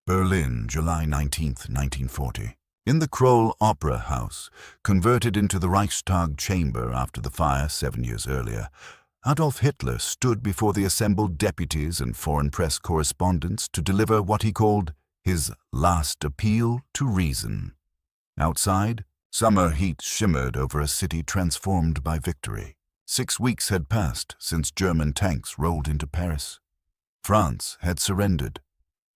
Berlin, July 19, 1940. In the Croll Opera House, converted into the Reichstag chamber after the fire 7 years earlier, Adolf Hitler stood before the assembled deputies and foreign press correspondents to deliver what he called his last appeal to reason. Outside, summer heat shimmered over a city transformed by victory. 6 weeks had passed since German tanks rolled into Paris. France had surrendered.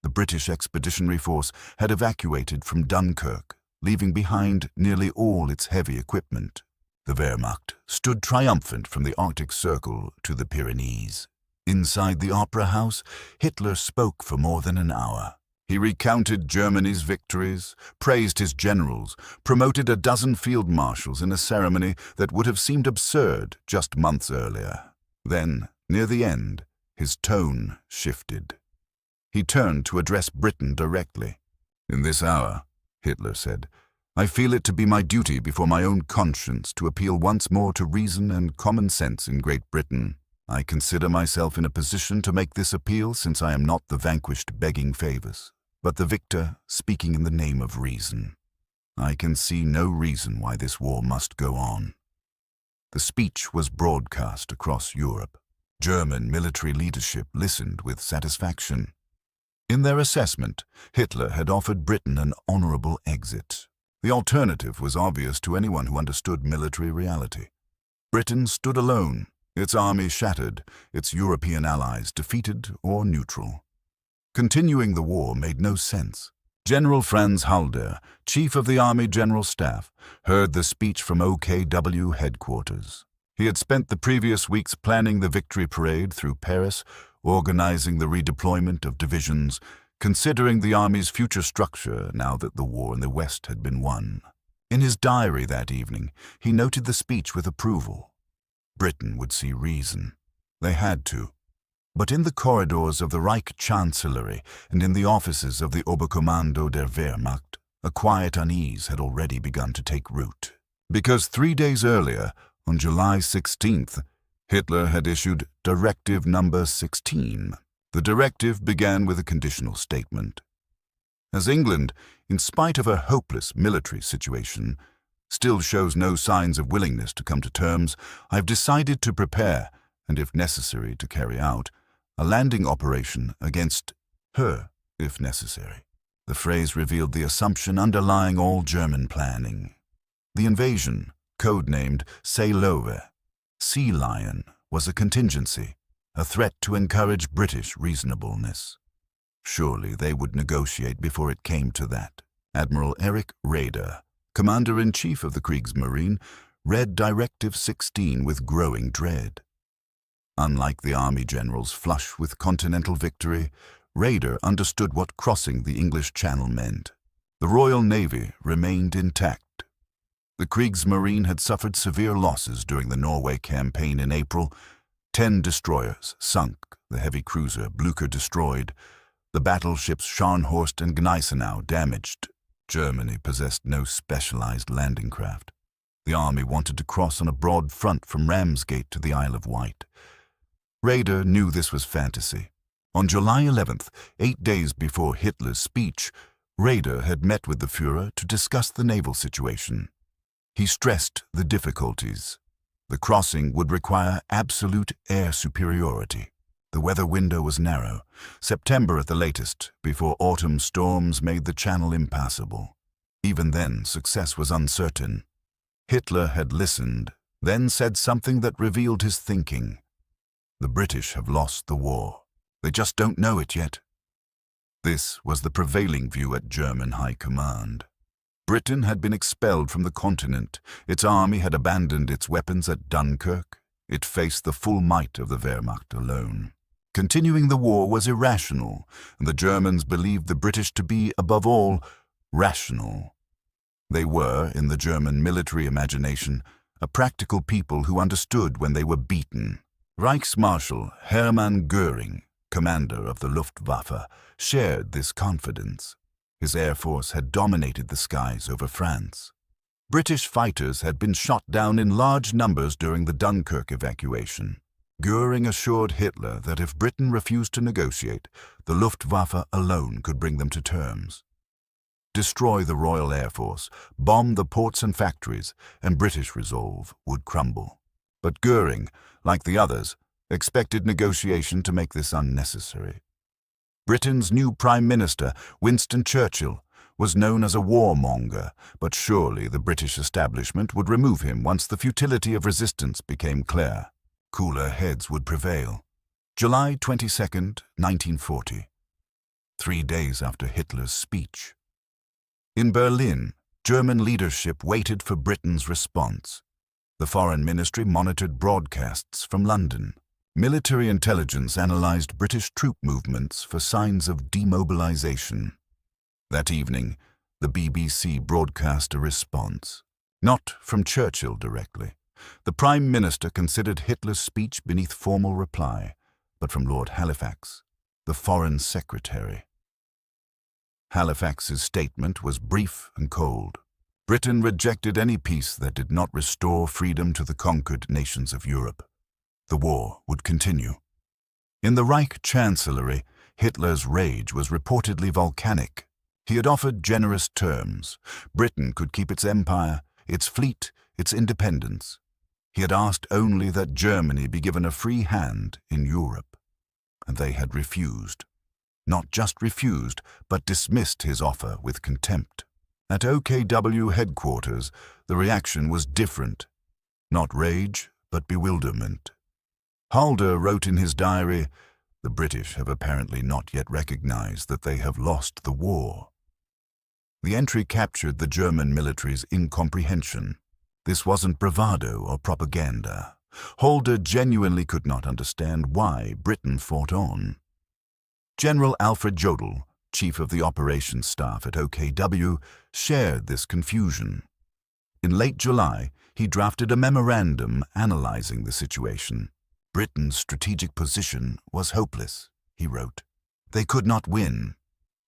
The British Expeditionary Force had evacuated from Dunkirk, leaving behind nearly all its heavy equipment. The Wehrmacht stood triumphant from the Arctic Circle to the Pyrenees. Inside the Opera House, Hitler spoke for more than an hour. He recounted Germany's victories, praised his generals, promoted a dozen field marshals in a ceremony that would have seemed absurd just months earlier. Then, near the end, his tone shifted. He turned to address Britain directly. "In this hour," Hitler said, "I feel it to be my duty before my own conscience to appeal once more to reason and common sense in Great Britain. I consider myself in a position to make this appeal since I am not the vanquished begging favors, but the victor speaking in the name of reason. I can see no reason why this war must go on." The speech was broadcast across Europe. German military leadership listened with satisfaction. In their assessment, Hitler had offered Britain an honorable exit. The alternative was obvious to anyone who understood military reality. Britain stood alone, its army shattered, its European allies defeated or neutral. Continuing the war made no sense. General Franz Halder, chief of the Army General Staff, heard the speech from OKW headquarters. He had spent the previous weeks planning the victory parade through Paris, organizing the redeployment of divisions, considering the Army's future structure now that the war in the West had been won. In his diary that evening, he noted the speech with approval. Britain would see reason. They had to. But in the corridors of the Reich Chancellery and in the offices of the Oberkommando der Wehrmacht, a quiet unease had already begun to take root. Because 3 days earlier, on July 16th, Hitler had issued Directive Number 16. The directive began with a conditional statement. As England, in spite of a hopeless military situation, still shows no signs of willingness to come to terms, I've decided to prepare, and if necessary to carry out, a landing operation against her, if necessary. The phrase revealed the assumption underlying all German planning. The invasion, codenamed Seelöwe, Sea Lion, was a contingency, a threat to encourage British reasonableness. Surely they would negotiate before it came to that. Admiral Erich Raeder, Commander-in-Chief of the Kriegsmarine, read Directive 16 with growing dread. Unlike the army generals flush with continental victory, Raeder understood what crossing the English Channel meant. The Royal Navy remained intact. The Kriegsmarine had suffered severe losses during the Norway campaign in April. 10 destroyers sunk, the heavy cruiser Blücher destroyed, the battleships Scharnhorst and Gneisenau damaged. Germany possessed no specialized landing craft. The army wanted to cross on a broad front from Ramsgate to the Isle of Wight. Raeder knew this was fantasy. On July 11th, 8 days before Hitler's speech, Raeder had met with the Führer to discuss the naval situation. He stressed the difficulties. The crossing would require absolute air superiority. The weather window was narrow, September at the latest, before autumn storms made the channel impassable. Even then, success was uncertain. Hitler had listened, then said something that revealed his thinking. The British have lost the war. They just don't know it yet. This was the prevailing view at German high command. Britain had been expelled from the continent. Its army had abandoned its weapons at Dunkirk. It faced the full might of the Wehrmacht alone. Continuing the war was irrational, and the Germans believed the British to be, above all, rational. They were, in the German military imagination, a practical people who understood when they were beaten. Reichsmarschall Hermann Göring, commander of the Luftwaffe, shared this confidence. His air force had dominated the skies over France. British fighters had been shot down in large numbers during the Dunkirk evacuation. Göring assured Hitler that if Britain refused to negotiate, the Luftwaffe alone could bring them to terms. Destroy the Royal Air Force, bomb the ports and factories, and British resolve would crumble. But Göring, like the others, expected negotiation to make this unnecessary. Britain's new Prime Minister, Winston Churchill, was known as a warmonger, but surely the British establishment would remove him once the futility of resistance became clear. Cooler heads would prevail. July 22, 1940. 3 days after Hitler's speech. In Berlin, German leadership waited for Britain's response. The Foreign Ministry monitored broadcasts from London. Military intelligence analyzed British troop movements for signs of demobilization. That evening, the BBC broadcast a response. Not from Churchill directly. The Prime Minister considered Hitler's speech beneath formal reply, but from Lord Halifax, the Foreign Secretary. Halifax's statement was brief and cold. Britain rejected any peace that did not restore freedom to the conquered nations of Europe. The war would continue. In the Reich Chancellery, Hitler's rage was reportedly volcanic. He had offered generous terms. Britain could keep its empire, its fleet, its independence. He had asked only that Germany be given a free hand in Europe. And they had refused. Not just refused, but dismissed his offer with contempt. At OKW headquarters, the reaction was different. Not rage, but bewilderment. Halder wrote in his diary, "The British have apparently not yet recognized that they have lost the war." The entry captured the German military's incomprehension. This wasn't bravado or propaganda. Halder genuinely could not understand why Britain fought on. General Alfred Jodl, chief of the operations staff at OKW, shared this confusion. In late July, he drafted a memorandum analyzing the situation. Britain's strategic position was hopeless, he wrote. They could not win.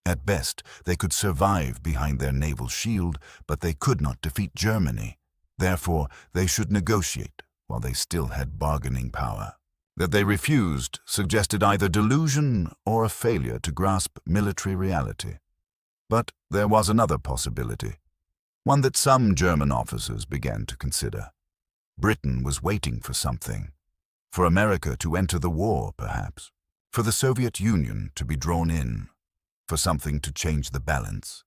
At best, they could survive behind their naval shield, but they could not defeat Germany. Therefore, they should negotiate while they still had bargaining power. That they refused suggested either delusion or a failure to grasp military reality. But there was another possibility, one that some German officers began to consider. Britain was waiting for something. For America to enter the war, perhaps. For the Soviet Union to be drawn in. For something to change the balance.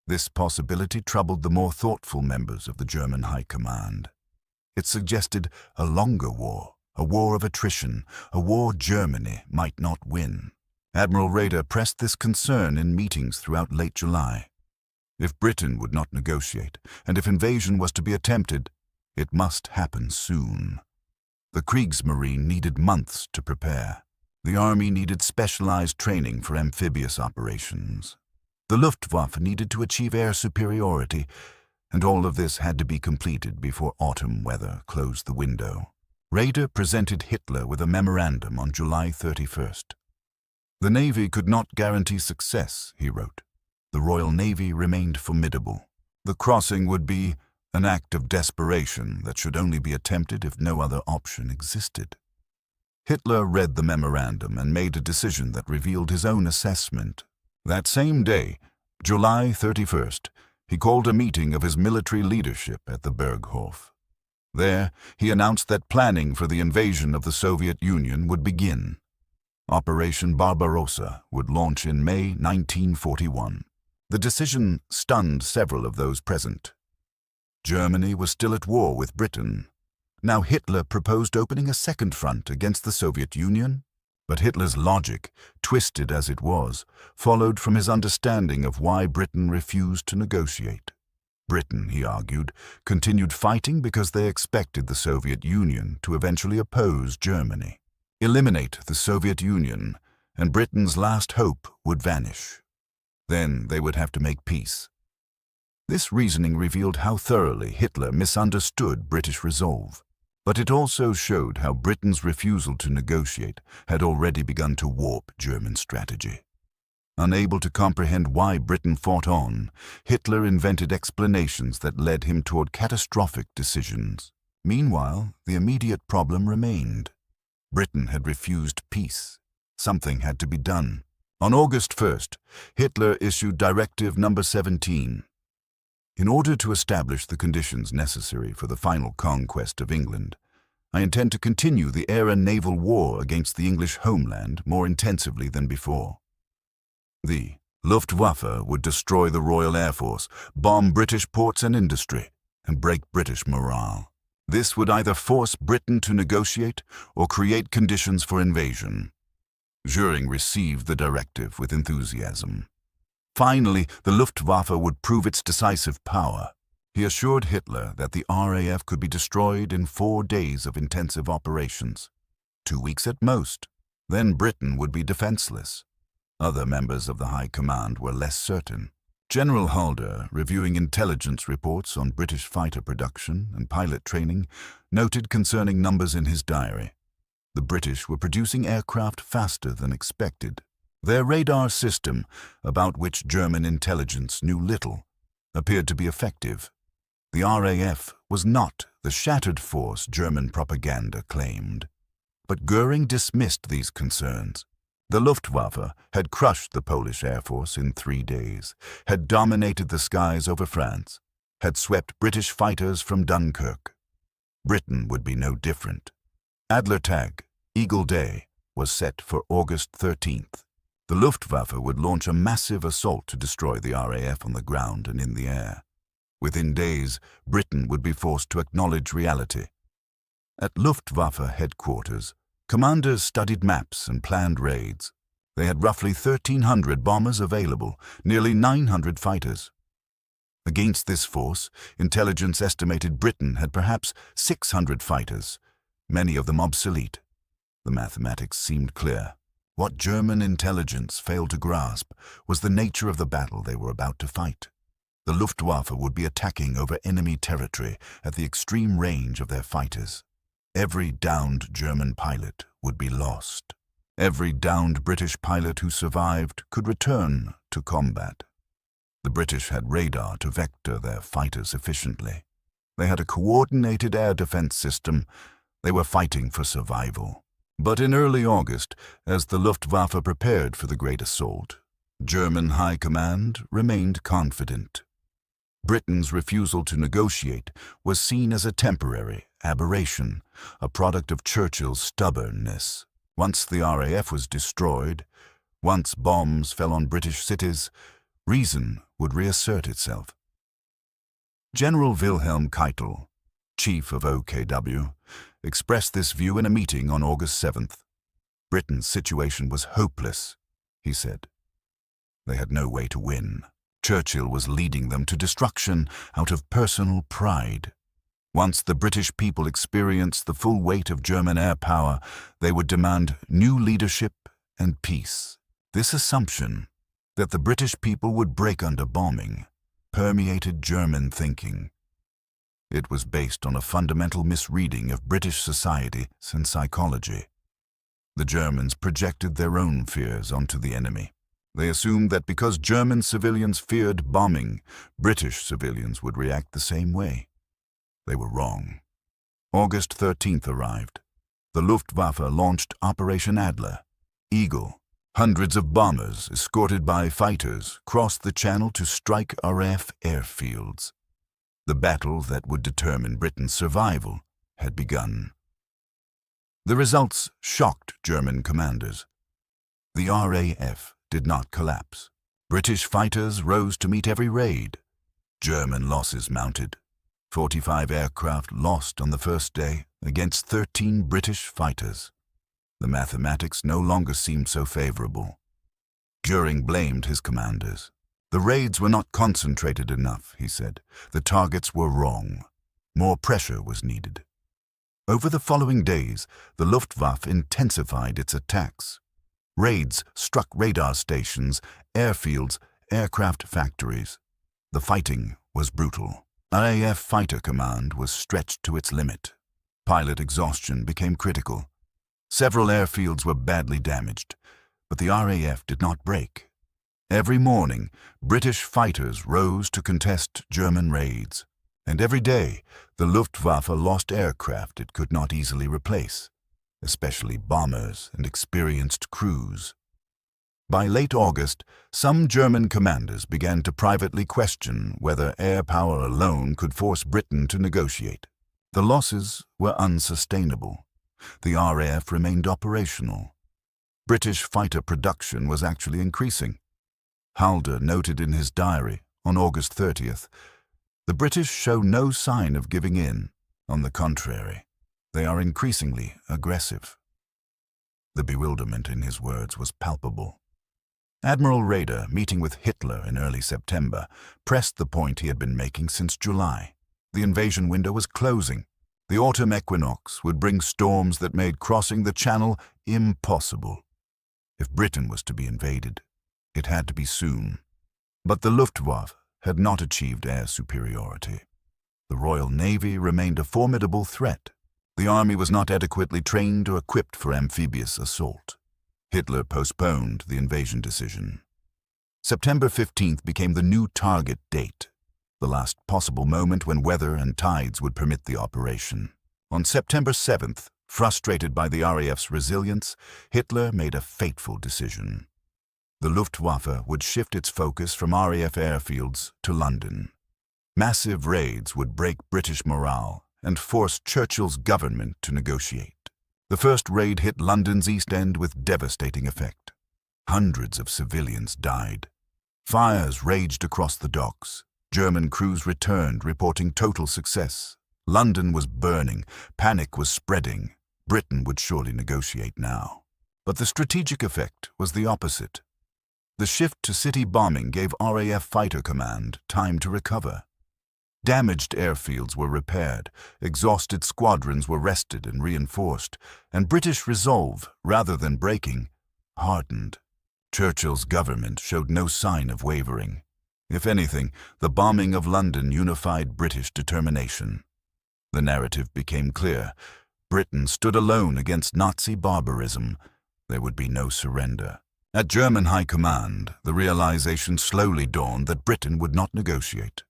This possibility troubled the more thoughtful members of the German High Command. It suggested a longer war. A war of attrition, a war Germany might not win. Admiral Raeder pressed this concern in meetings throughout late July. If Britain would not negotiate, and if invasion was to be attempted, it must happen soon. The Kriegsmarine needed months to prepare. The army needed specialized training for amphibious operations. The Luftwaffe needed to achieve air superiority, and all of this had to be completed before autumn weather closed the window. Raeder presented Hitler with a memorandum on July 31st. The Navy could not guarantee success, he wrote. The Royal Navy remained formidable. The crossing would be an act of desperation that should only be attempted if no other option existed. Hitler read the memorandum and made a decision that revealed his own assessment. That same day, July 31st, he called a meeting of his military leadership at the Berghof. There, he announced that planning for the invasion of the Soviet Union would begin. Operation Barbarossa would launch in May 1941. The decision stunned several of those present. Germany was still at war with Britain. Now Hitler proposed opening a second front against the Soviet Union. But Hitler's logic, twisted as it was, followed from his understanding of why Britain refused to negotiate. Britain, he argued, continued fighting because they expected the Soviet Union to eventually oppose Germany. Eliminate the Soviet Union, and Britain's last hope would vanish. Then they would have to make peace. This reasoning revealed how thoroughly Hitler misunderstood British resolve. But it also showed how Britain's refusal to negotiate had already begun to warp German strategy. Unable to comprehend why Britain fought on, Hitler invented explanations that led him toward catastrophic decisions. Meanwhile, the immediate problem remained. Britain had refused peace. Something had to be done. On August 1st, Hitler issued Directive No. 17. In order to establish the conditions necessary for the final conquest of England, I intend to continue the air and naval war against the English homeland more intensively than before. The Luftwaffe would destroy the Royal Air Force, bomb British ports and industry, and break British morale. This would either force Britain to negotiate or create conditions for invasion. Göring received the directive with enthusiasm. Finally, the Luftwaffe would prove its decisive power. He assured Hitler that the RAF could be destroyed in 4 days of intensive operations. 2 weeks at most. Then Britain would be defenseless. Other members of the High Command were less certain. General Raeder, reviewing intelligence reports on British fighter production and pilot training, noted concerning numbers in his diary. The British were producing aircraft faster than expected. Their radar system, about which German intelligence knew little, appeared to be effective. The RAF was not the shattered force German propaganda claimed. But Göring dismissed these concerns. The Luftwaffe had crushed the Polish Air Force in 3 days, had dominated the skies over France, had swept British fighters from Dunkirk. Britain would be no different. Adlertag, Eagle Day, was set for August 13th. The Luftwaffe would launch a massive assault to destroy the RAF on the ground and in the air. Within days, Britain would be forced to acknowledge reality. At Luftwaffe headquarters, commanders studied maps and planned raids. They had roughly 1,300 bombers available, nearly 900 fighters. Against this force, intelligence estimated Britain had perhaps 600 fighters, many of them obsolete. The mathematics seemed clear. What German intelligence failed to grasp was the nature of the battle they were about to fight. The Luftwaffe would be attacking over enemy territory at the extreme range of their fighters. Every downed German pilot would be lost. Every downed British pilot who survived could return to combat. The British had radar to vector their fighters efficiently. They had a coordinated air defense system. They were fighting for survival. But in early August, as the Luftwaffe prepared for the great assault, German High Command remained confident. Britain's refusal to negotiate was seen as a temporary aberration, a product of Churchill's stubbornness. Once the RAF was destroyed, once bombs fell on British cities, reason would reassert itself. General Wilhelm Keitel, chief of OKW, expressed this view in a meeting on August 7th. Britain's situation was hopeless, he said. They had no way to win. Churchill was leading them to destruction out of personal pride. Once the British people experienced the full weight of German air power, they would demand new leadership and peace. This assumption that the British people would break under bombing permeated German thinking. It was based on a fundamental misreading of British society and psychology. The Germans projected their own fears onto the enemy. They assumed that because German civilians feared bombing, British civilians would react the same way. They were wrong. August 13th arrived. The Luftwaffe launched Operation Adler. Eagle, hundreds of bombers escorted by fighters, crossed the Channel to strike RAF airfields. The battle that would determine Britain's survival had begun. The results shocked German commanders. The RAF did not collapse. British fighters rose to meet every raid. German losses mounted. 45 aircraft lost on the first day against 13 British fighters. The mathematics no longer seemed so favorable. Göring blamed his commanders. The raids were not concentrated enough, he said. The targets were wrong. More pressure was needed. Over the following days, the Luftwaffe intensified its attacks. Raids struck radar stations, airfields, aircraft factories. The fighting was brutal. RAF Fighter Command was stretched to its limit. Pilot exhaustion became critical. Several airfields were badly damaged, but the RAF did not break. Every morning, British fighters rose to contest German raids, and every day the Luftwaffe lost aircraft it could not easily replace. especially bombers and experienced crews. By late August, some German commanders began to privately question whether air power alone could force Britain to negotiate. The losses were unsustainable. The RAF remained operational. British fighter production was actually increasing. Halder noted in his diary on August 30th, "The British show no sign of giving in. On the contrary, they are increasingly aggressive." The bewilderment in his words was palpable. Admiral Raeder, meeting with Hitler in early September, pressed the point he had been making since July. The invasion window was closing. The autumn equinox would bring storms that made crossing the Channel impossible. If Britain was to be invaded, it had to be soon. But the Luftwaffe had not achieved air superiority. The Royal Navy remained a formidable threat. The army was not adequately trained or equipped for amphibious assault. Hitler postponed the invasion decision. September 15th became the new target date, the last possible moment when weather and tides would permit the operation. On September 7th, frustrated by the RAF's resilience, Hitler made a fateful decision. The Luftwaffe would shift its focus from RAF airfields to London. Massive raids would break British morale and force Churchill's government to negotiate. The first raid hit London's East End with devastating effect. Hundreds of civilians died. Fires raged across the docks. German crews returned, reporting total success. London was burning. Panic was spreading. Britain would surely negotiate now. But the strategic effect was the opposite. The shift to city bombing gave RAF Fighter Command time to recover. Damaged airfields were repaired, exhausted squadrons were rested and reinforced, and British resolve, rather than breaking, hardened. Churchill's government showed no sign of wavering. If anything, the bombing of London unified British determination. The narrative became clear. Britain stood alone against Nazi barbarism. There would be no surrender. At German High Command, the realization slowly dawned that Britain would not negotiate.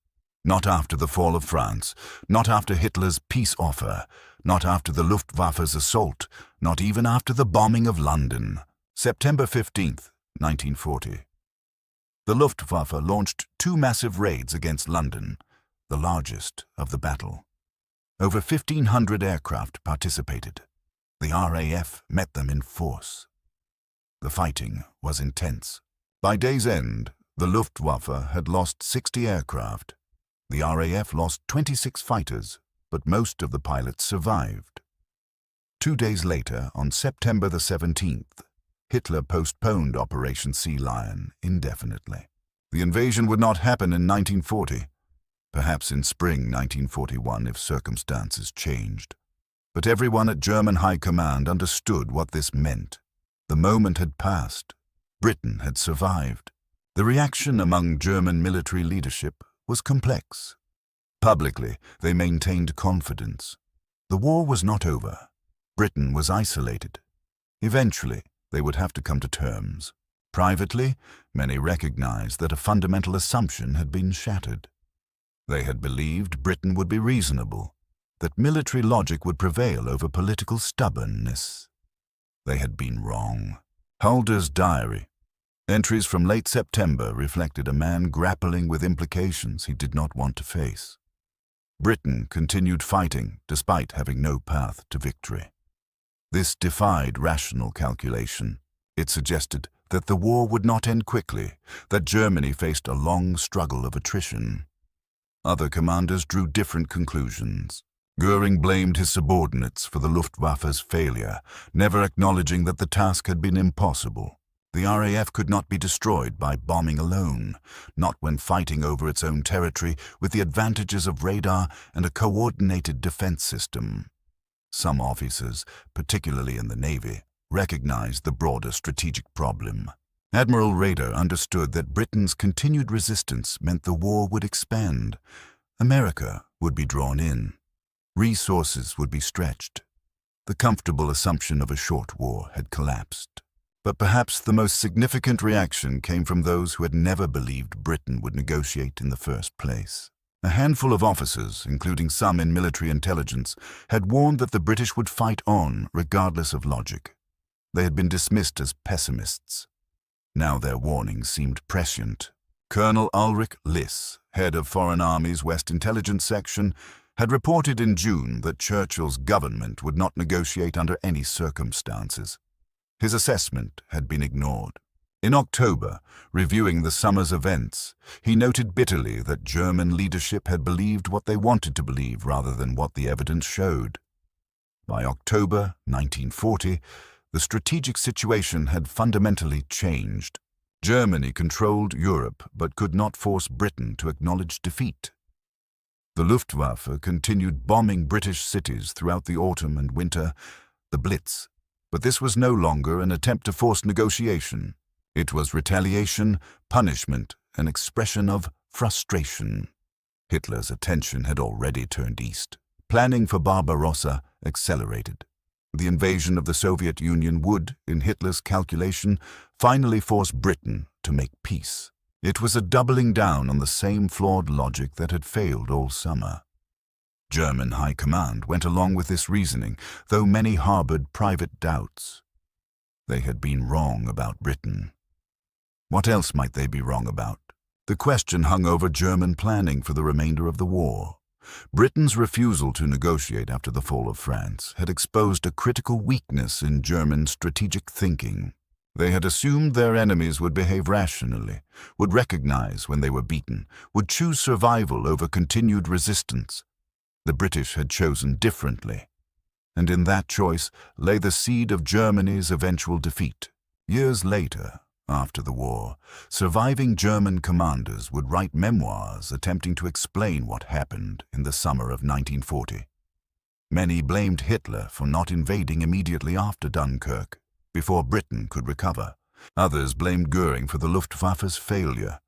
Not after the fall of France, not after Hitler's peace offer, not after the Luftwaffe's assault, not even after the bombing of London. September 15th, 1940. The Luftwaffe launched 2 massive raids against London, the largest of the battle. Over 1,500 aircraft participated. The RAF met them in force. The fighting was intense. By day's end, the Luftwaffe had lost 60 aircraft. The RAF lost 26 fighters, but most of the pilots survived. 2 days later, on September the 17th, Hitler postponed Operation Sea Lion indefinitely. The invasion would not happen in 1940, perhaps in spring 1941 if circumstances changed. But everyone at German High Command understood what this meant. The moment had passed. Britain had survived. The reaction among German military leadership was complex. Publicly, they maintained confidence. The war was not over. Britain was isolated. Eventually, they would have to come to terms. Privately, many recognized that a fundamental assumption had been shattered. They had believed Britain would be reasonable, that military logic would prevail over political stubbornness. They had been wrong. Halder's diary, entries from late September, reflected a man grappling with implications he did not want to face. Britain continued fighting despite having no path to victory. This defied rational calculation. It suggested that the war would not end quickly, that Germany faced a long struggle of attrition. Other commanders drew different conclusions. Göring blamed his subordinates for the Luftwaffe's failure, never acknowledging that the task had been impossible. The RAF could not be destroyed by bombing alone, not when fighting over its own territory with the advantages of radar and a coordinated defense system. Some officers, particularly in the Navy, recognized the broader strategic problem. Admiral Raeder understood that Britain's continued resistance meant the war would expand. America would be drawn in. Resources would be stretched. The comfortable assumption of a short war had collapsed. But perhaps the most significant reaction came from those who had never believed Britain would negotiate in the first place. A handful of officers, including some in military intelligence, had warned that the British would fight on regardless of logic. They had been dismissed as pessimists. Now their warning seemed prescient. Colonel Ulrich Liss, head of Foreign Army's West Intelligence Section, had reported in June that Churchill's government would not negotiate under any circumstances. His assessment had been ignored. In October, reviewing the summer's events, he noted bitterly that German leadership had believed what they wanted to believe rather than what the evidence showed. By October 1940, the strategic situation had fundamentally changed. Germany controlled Europe but could not force Britain to acknowledge defeat. The Luftwaffe continued bombing British cities throughout the autumn and winter, the Blitz, but this was no longer an attempt to force negotiation. It was retaliation, punishment, an expression of frustration. Hitler's attention had already turned east. Planning for Barbarossa accelerated. The invasion of the Soviet Union would, in Hitler's calculation, finally force Britain to make peace. It was a doubling down on the same flawed logic that had failed all summer. German High Command went along with this reasoning, though many harbored private doubts. They had been wrong about Britain. What else might they be wrong about? The question hung over German planning for the remainder of the war. Britain's refusal to negotiate after the fall of France had exposed a critical weakness in German strategic thinking. They had assumed their enemies would behave rationally, would recognize when they were beaten, would choose survival over continued resistance. The British had chosen differently, and in that choice lay the seed of Germany's eventual defeat. Years later, after the war, surviving German commanders would write memoirs attempting to explain what happened in the summer of 1940. Many blamed Hitler for not invading immediately after Dunkirk, before Britain could recover. Others blamed Göring for the Luftwaffe's failure.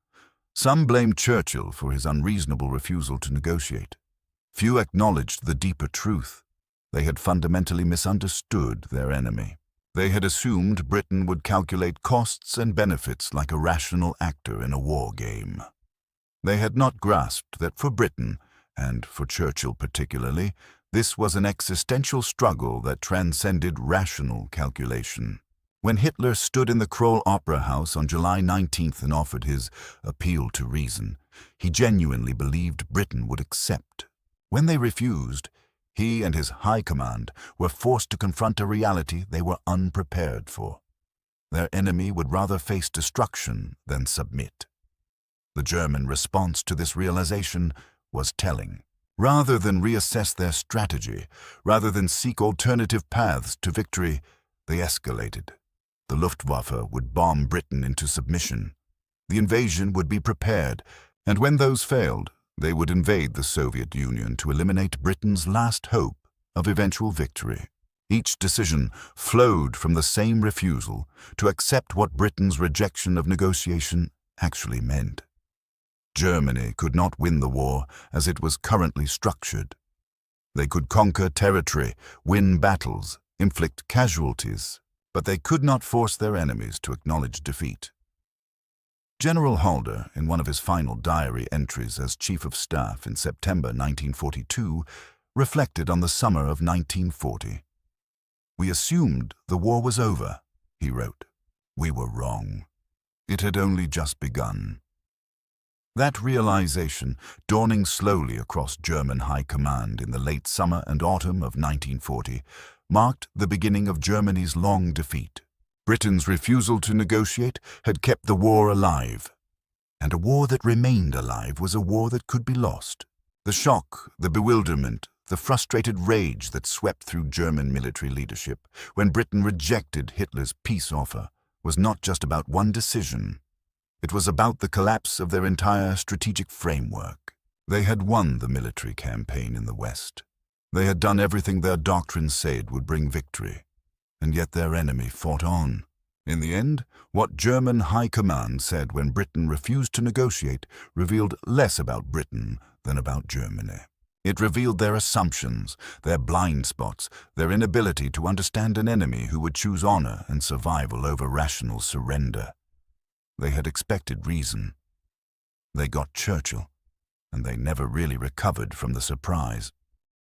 Some blamed Churchill for his unreasonable refusal to negotiate. Few acknowledged the deeper truth. They had fundamentally misunderstood their enemy. They had assumed Britain would calculate costs and benefits like a rational actor in a war game. They had not grasped that for Britain, and for Churchill particularly, this was an existential struggle that transcended rational calculation. When Hitler stood in the Croll Opera House on July 19th and offered his appeal to reason, he genuinely believed Britain would accept. When they refused, he and his high command were forced to confront a reality they were unprepared for. Their enemy would rather face destruction than submit. The German response to this realization was telling. Rather than reassess their strategy, rather than seek alternative paths to victory, they escalated. The Luftwaffe would bomb Britain into submission. The invasion would be prepared, and when those failed, they would invade the Soviet Union to eliminate Britain's last hope of eventual victory. Each decision flowed from the same refusal to accept what Britain's rejection of negotiation actually meant. Germany could not win the war as it was currently structured. They could conquer territory, win battles, inflict casualties, but they could not force their enemies to acknowledge defeat. General Halder, in one of his final diary entries as Chief of Staff in September 1942, reflected on the summer of 1940. "We assumed the war was over," he wrote. "We were wrong. It had only just begun." That realization, dawning slowly across German high command in the late summer and autumn of 1940, marked the beginning of Germany's long defeat. Britain's refusal to negotiate had kept the war alive, and a war that remained alive was a war that could be lost. The shock, the bewilderment, the frustrated rage that swept through German military leadership when Britain rejected Hitler's peace offer was not just about one decision. It was about the collapse of their entire strategic framework. They had won the military campaign in the West. They had done everything their doctrine said would bring victory, and yet their enemy fought on. In the end, what German high command said when Britain refused to negotiate revealed less about Britain than about Germany. It revealed their assumptions, their blind spots, their inability to understand an enemy who would choose honor and survival over rational surrender. They had expected reason. They got Churchill. and they never really recovered from the surprise.